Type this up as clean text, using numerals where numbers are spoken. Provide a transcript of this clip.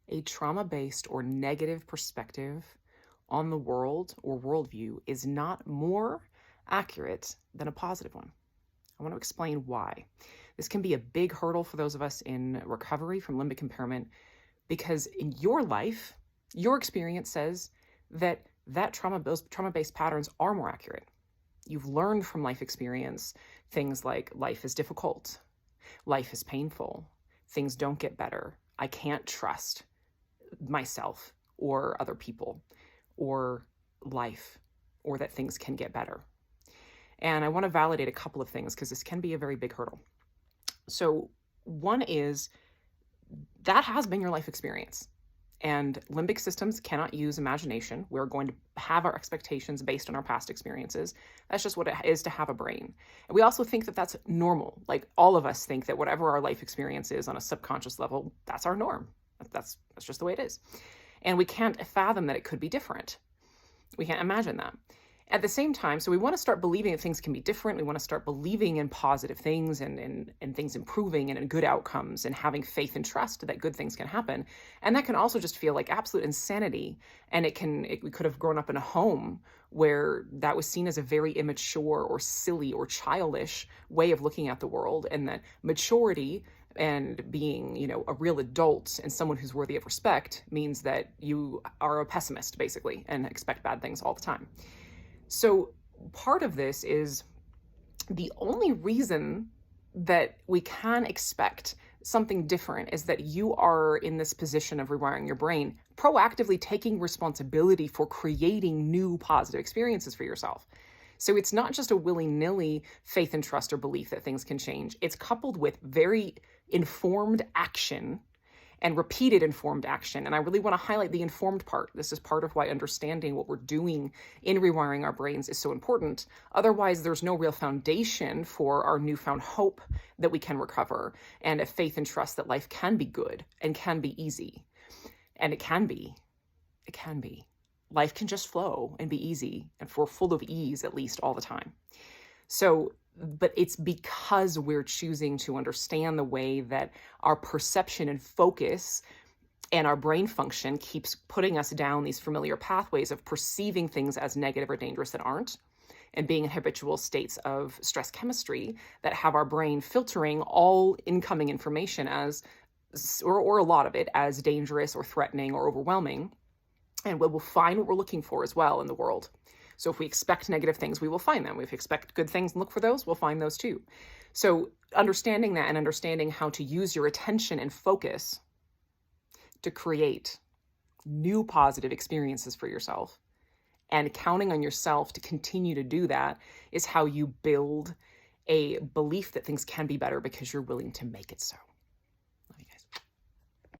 A trauma-based or negative perspective on the world or worldview is not more accurate than a positive one. I want to explain why. This can be a big hurdle for those of us in recovery from limbic impairment because in your life, your experience says that those trauma-based patterns are more accurate. You've learned from life experience things like life is difficult, life is painful, things don't get better, I can't trust myself or other people or life, or that things can get better. And I want to validate a couple of things because this can be a very big hurdle. So one is that has been your life experience. And limbic systems cannot use imagination. We're going to have our expectations based on our past experiences. That's just what it is to have a brain. And we also think that that's normal. Like all of us think that whatever our life experience is on a subconscious level, that's our norm. That's just the way it is. And we can't fathom that it could be different. We can't imagine that. At the same time, so we want to start believing that things can be different. We want to start believing in positive things and things improving and in good outcomes and having faith and trust that good things can happen. And that can also just feel like absolute insanity. And we could have grown up in a home where that was seen as a very immature or silly or childish way of looking at the world, and that maturity and being, a real adult and someone who's worthy of respect means that you are a pessimist, basically, and expect bad things all the time. So part of this is the only reason that we can expect something different is that you are in this position of rewiring your brain, proactively taking responsibility for creating new positive experiences for yourself. So it's not just a willy-nilly faith and trust or belief that things can change. It's coupled with very informed action and repeated informed action. And I really want to highlight the informed part. This is part of why understanding what we're doing in rewiring our brains is so important. Otherwise, there's no real foundation for our newfound hope that we can recover and a faith and trust that life can be good and can be easy. And it can be. It can be. Life can just flow and be easy, and we're full of ease, at least all the time. So, but it's because we're choosing to understand the way that our perception and focus and our brain function keeps putting us down these familiar pathways of perceiving things as negative or dangerous that aren't, and being in habitual states of stress chemistry that have our brain filtering all incoming information as, or a lot of it, as dangerous or threatening or overwhelming. And we will find what we're looking for as well in the world. So if we expect negative things, we will find them. If we expect good things and look for those, we'll find those too. So understanding that and understanding how to use your attention and focus to create new positive experiences for yourself and counting on yourself to continue to do that is how you build a belief that things can be better because you're willing to make it so.